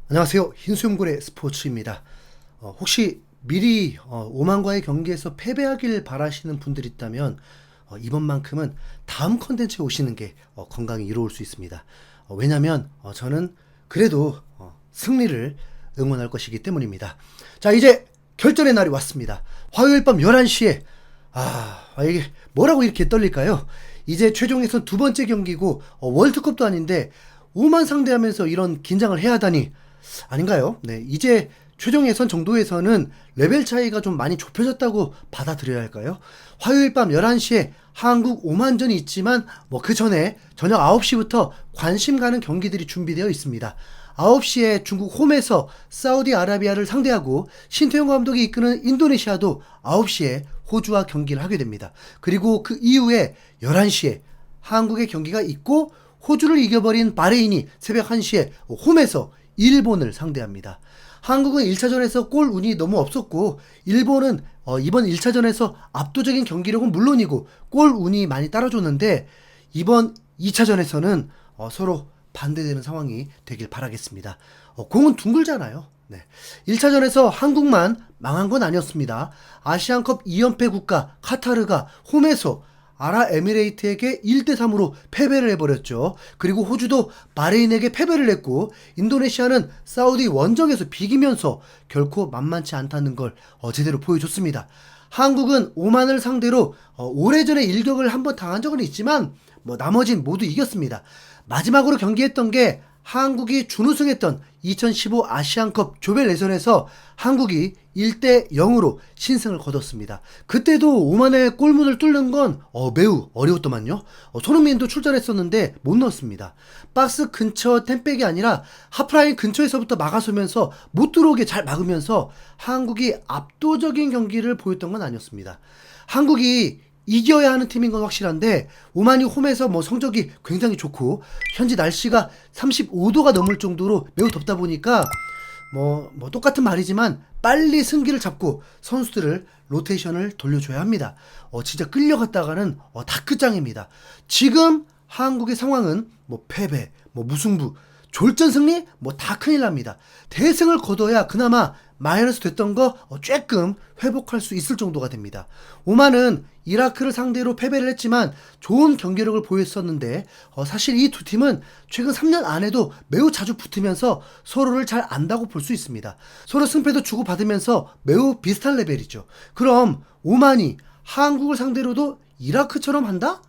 안녕하세요. 흰수염고래 스포츠입니다. 혹시 미리 오만과의 경기에서 패배하길 바라시는 분들 있다면 이번만큼은 다음 컨텐츠에 오시는 게 건강히 이로울 수 있습니다. 왜냐면 저는 그래도 승리를 응원할 것이기 때문입니다. 자, 이제 결전의 날이 왔습니다. 화요일 밤 11시에 이게 뭐라고 이렇게 떨릴까요? 이제 최종 예선 두 번째 경기고 월드컵도 아닌데 오만 상대하면서 이런 긴장을 해야 하다니 아닌가요? 네, 이제 최종 예선 정도에서는 레벨 차이가 좀 많이 좁혀졌다고 받아들여야 할까요? 화요일 밤 11시에 한국 오만전이 있지만 그 전에 저녁 9시부터 관심 가는 경기들이 준비되어 있습니다. 9시에 중국 홈에서 사우디아라비아를 상대하고 신태용 감독이 이끄는 인도네시아도 9시에 호주와 경기를 하게 됩니다. 그리고 그 이후에 11시에 한국의 경기가 있고 호주를 이겨버린 바레인이 새벽 1시에 홈에서 일본을 상대합니다. 한국은 1차전에서 골 운이 너무 없었고 일본은 이번 1차전에서 압도적인 경기력은 물론이고 골 운이 많이 따라줬는데 이번 2차전에서는 서로 반대되는 상황이 되길 바라겠습니다. 공은 둥글잖아요. 네. 1차전에서 한국만 망한 건 아니었습니다. 아시안컵 2연패 국가 카타르가 홈에서 아랍에미레이트에게 1대3으로 패배를 해버렸죠. 그리고 호주도 바레인에게 패배를 했고 인도네시아는 사우디 원정에서 비기면서 결코 만만치 않다는 걸 제대로 보여줬습니다. 한국은 오만을 상대로 오래전에 일격을 한번 당한 적은 있지만 나머진 모두 이겼습니다. 마지막으로 경기했던 게 한국이 준우승했던 2015 아시안컵 조별 예선에서 한국이 1대0으로 신승을 거뒀습니다. 그때도 오만의 골문을 뚫는 건 매우 어려웠더만요. 손흥민도 출전했었는데 못 넣었습니다. 박스 근처 템백이 아니라 하프라인 근처에서부터 막아서면서 못 들어오게 잘 막으면서 한국이 압도적인 경기를 보였던 건 아니었습니다. 한국이 이겨야 하는 팀인 건 확실한데 오만이 홈에서 성적이 굉장히 좋고 현지 날씨가 35도가 넘을 정도로 매우 덥다 보니까 똑같은 말이지만 빨리 승기를 잡고 선수들을 로테이션을 돌려줘야 합니다. 진짜 끌려갔다가는 다 끝장입니다. 지금 한국의 상황은 패배, 무승부, 졸전 승리 다 큰일 납니다. 대승을 거둬야 그나마 마이너스 됐던 거 조금 회복할 수 있을 정도가 됩니다. 오만은 이라크를 상대로 패배를 했지만 좋은 경기력을 보였었는데 사실 이 두 팀은 최근 3년 안에도 매우 자주 붙으면서 서로를 잘 안다고 볼 수 있습니다. 서로 승패도 주고받으면서 매우 비슷한 레벨이죠. 그럼 오만이 한국을 상대로도 이라크처럼 한다?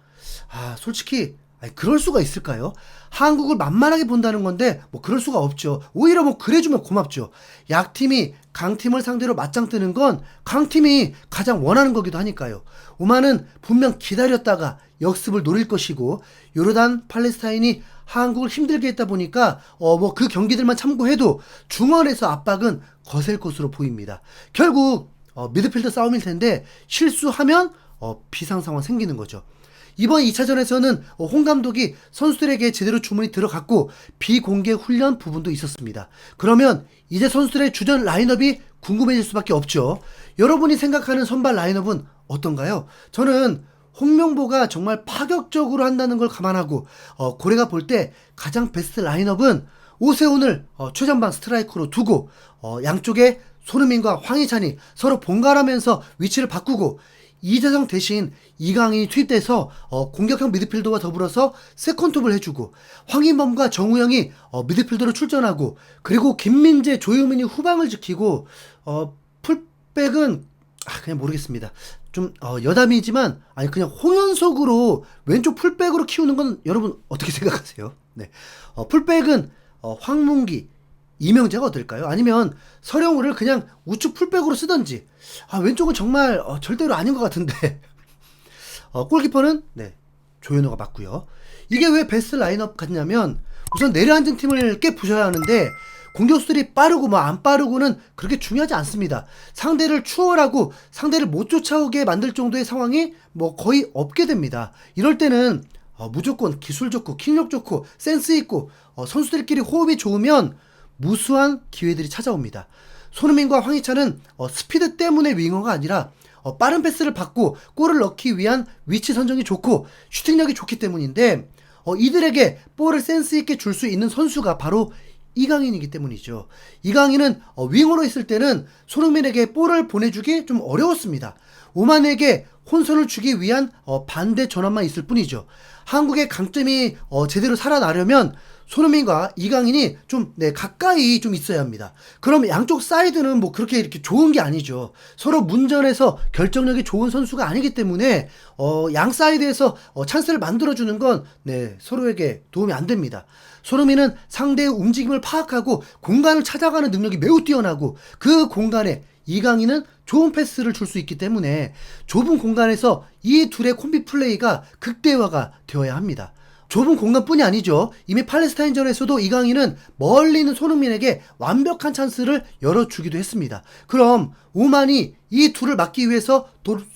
솔직히 그럴 수가 있을까요? 한국을 만만하게 본다는 건데 그럴 수가 없죠. 오히려 그래주면 고맙죠. 약팀이 강팀을 상대로 맞짱 뜨는 건 강팀이 가장 원하는 거기도 하니까요. 오만은 분명 기다렸다가 역습을 노릴 것이고 요르단 팔레스타인이 한국을 힘들게 했다 보니까 그 경기들만 참고해도 중원에서 압박은 거셀 것으로 보입니다. 결국 미드필더 싸움일 텐데 실수하면 비상 상황 생기는 거죠. 이번 2차전에서는 홍 감독이 선수들에게 제대로 주문이 들어갔고 비공개 훈련 부분도 있었습니다. 그러면 이제 선수들의 주전 라인업이 궁금해질 수밖에 없죠. 여러분이 생각하는 선발 라인업은 어떤가요? 저는 홍명보가 정말 파격적으로 한다는 걸 감안하고 고래가 볼 때 가장 베스트 라인업은 오세훈을 최전방 스트라이커로 두고 양쪽에 손흥민과 황희찬이 서로 번갈아가면서 위치를 바꾸고 이재성 대신 이강인이 투입돼서 공격형 미드필더와 더불어서 세컨톱을 해주고 황인범과 정우영이 미드필더로 출전하고 그리고 김민재, 조유민이 후방을 지키고 풀백은 그냥 모르겠습니다. 좀 여담이지만 그냥 홍현석으로 왼쪽 풀백으로 키우는 건 여러분 어떻게 생각하세요? 네, 풀백은 황문기, 이명재가 어떨까요? 아니면 서령우를 그냥 우측 풀백으로 쓰던지. 왼쪽은 정말 절대로 아닌 것 같은데 골키퍼는 조현우가 맞고요. 이게 왜 베스트 라인업 같냐면 우선 내려앉은 팀을 깨 부셔야 하는데 공격수들이 빠르고 안 빠르고는 그렇게 중요하지 않습니다. 상대를 추월하고 상대를 못 쫓아오게 만들 정도의 상황이 거의 없게 됩니다. 이럴 때는 무조건 기술 좋고 킥력 좋고 센스 있고 선수들끼리 호흡이 좋으면 무수한 기회들이 찾아옵니다. 손흥민과 황희찬은 스피드 때문에 윙어가 아니라 빠른 패스를 받고 골을 넣기 위한 위치 선정이 좋고 슈팅력이 좋기 때문인데 이들에게 볼을 센스 있게 줄 수 있는 선수가 바로 이강인이기 때문이죠. 이강인은 윙어로 있을 때는 손흥민에게 볼을 보내주기 좀 어려웠습니다. 오만에게 혼선을 주기 위한 반대 전환만 있을 뿐이죠. 한국의 강점이 제대로 살아나려면 손흥민과 이강인이 좀 가까이 좀 있어야 합니다. 그럼 양쪽 사이드는 뭐 그렇게 이렇게 좋은 게 아니죠. 서로 문전에서 결정력이 좋은 선수가 아니기 때문에 양 사이드에서 찬스를 만들어주는 건 서로에게 도움이 안 됩니다. 손흥민은 상대의 움직임을 파악하고 공간을 찾아가는 능력이 매우 뛰어나고 그 공간에 이강인은 좋은 패스를 줄 수 있기 때문에 좁은 공간에서 이 둘의 콤비 플레이가 극대화가 되어야 합니다. 좁은 공간뿐이 아니죠. 이미 팔레스타인전에서도 이강인은 멀리 있는 손흥민에게 완벽한 찬스를 열어주기도 했습니다. 그럼 오만이 이 둘을 막기 위해서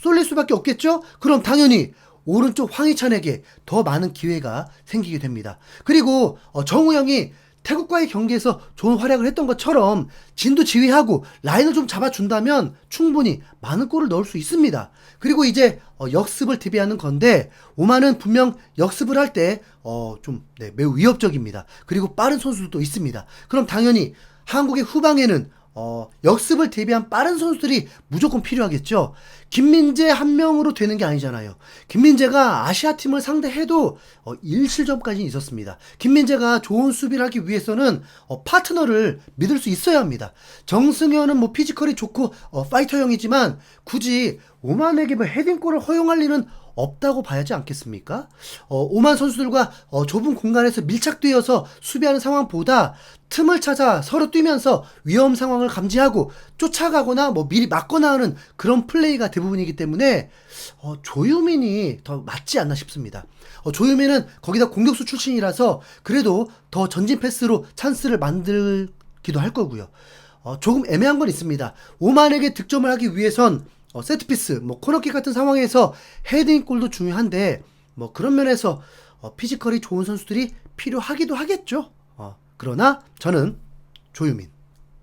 쏠릴 수밖에 없겠죠? 그럼 당연히 오른쪽 황희찬에게 더 많은 기회가 생기게 됩니다. 그리고 정우영이 태국과의 경기에서 좋은 활약을 했던 것처럼 진도 지휘하고 라인을 좀 잡아준다면 충분히 많은 골을 넣을 수 있습니다. 그리고 이제 역습을 대비하는 건데 오만은 분명 역습을 할 때 매우 위협적입니다. 그리고 빠른 선수도 있습니다. 그럼 당연히 한국의 후방에는 역습을 대비한 빠른 선수들이 무조건 필요하겠죠. 김민재 한 명으로 되는 게 아니잖아요. 김민재가 아시아 팀을 상대해도 1실점까지는 있었습니다. 김민재가 좋은 수비를 하기 위해서는 파트너를 믿을 수 있어야 합니다. 정승현은 뭐 피지컬이 좋고 파이터형이지만 굳이 오만에게 뭐 헤딩골을 허용할 리는 없다고 봐야지 않겠습니까? 오만 선수들과 좁은 공간에서 밀착되어서 수비하는 상황보다 틈을 찾아 서로 뛰면서 위험 상황을 감지하고 쫓아가거나 뭐 미리 막거나 하는 그런 플레이가 대부분이기 때문에 조유민이 더 맞지 않나 싶습니다. 조유민은 거기다 공격수 출신이라서 그래도 더 전진 패스로 찬스를 만들기도 할 거고요. 조금 애매한 건 있습니다. 오만에게 득점을 하기 위해선 세트피스, 코너킥 같은 상황에서 헤딩골도 중요한데 그런 면에서 피지컬이 좋은 선수들이 필요하기도 하겠죠. 그러나 저는 조유민.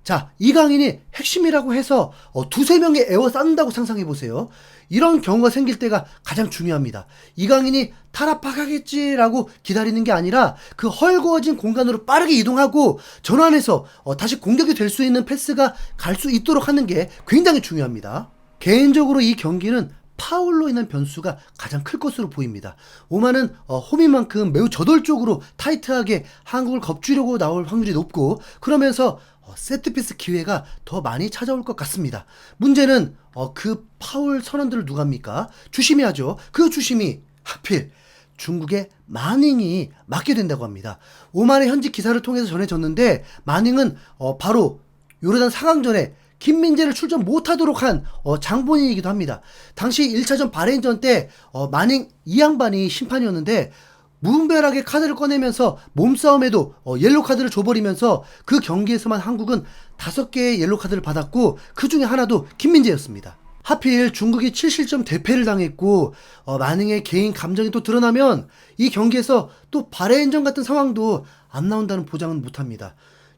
자, 이강인이 핵심이라고 해서 두세 명의 에워싼다고 상상해보세요. 이런 경우가 생길 때가 가장 중요합니다. 이강인이 탈압박하겠지라고 기다리는 게 아니라 그 헐거워진 공간으로 빠르게 이동하고 전환해서 다시 공격이 될 수 있는 패스가 갈 수 있도록 하는 게 굉장히 중요합니다. 개인적으로 이 경기는 파울로 인한 변수가 가장 클 것으로 보입니다. 오만은 홈인 만큼 매우 저돌적으로 타이트하게 한국을 겁주려고 나올 확률이 높고 그러면서 세트피스 기회가 더 많이 찾아올 것 같습니다. 문제는 그 파울 선언들을 누가 합니까? 주심이 하죠. 그 주심이 하필 중국의 마닝이 맡게 된다고 합니다. 오만의 현지 기사를 통해서 전해졌는데 마닝은 바로 요르단 4강전에 김민재를 출전 못하도록 한 장본인이기도 합니다. 당시 1차전 바레인전 때 마닝 이 양반이 심판이었는데 무분별하게 카드를 꺼내면서 몸싸움에도 옐로 카드를 줘버리면서 그 경기에서만 한국은 5개의 옐로 카드를 받았고 그 중에 하나도 김민재였습니다. 하필 중국이 7실점 대패를 당했고 마닝의 개인 감정이 또 드러나면 이 경기에서 또 바레인전 같은 상황도 안 나온다는 보장은 못합니다.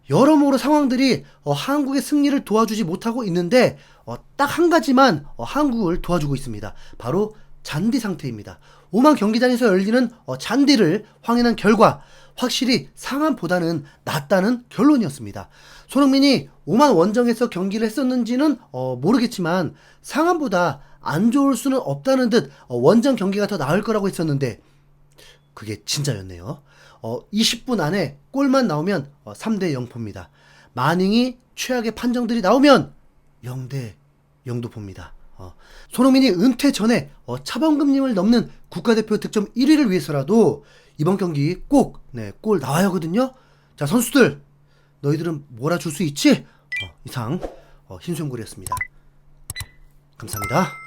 여러모로 상황들이 한국의 승리를 도와주지 못하고 있는데 딱 한 가지만 한국을 도와주고 있습니다. 바로 잔디 상태입니다. 오만 경기장에서 열리는 잔디를 확인한 결과 확실히 상암보다는 낫다는 결론이었습니다. 손흥민이 오만 원정에서 경기를 했었는지는 모르겠지만 상암보다 안 좋을 수는 없다는 듯 원정 경기가 더 나을 거라고 했었는데 그게 진짜였네요. 20분 안에 골만 나오면 3대 0포입니다. 마닝이 최악의 판정들이 나오면 0대 0도 봅니다. 손흥민이 은퇴 전에 차범근님을 넘는 국가대표 득점 1위를 위해서라도 이번 경기 꼭 골 나와야 하거든요. 자, 선수들 너희들은 몰아줄 수 있지? 이상 흰수염고리였습니다. 감사합니다.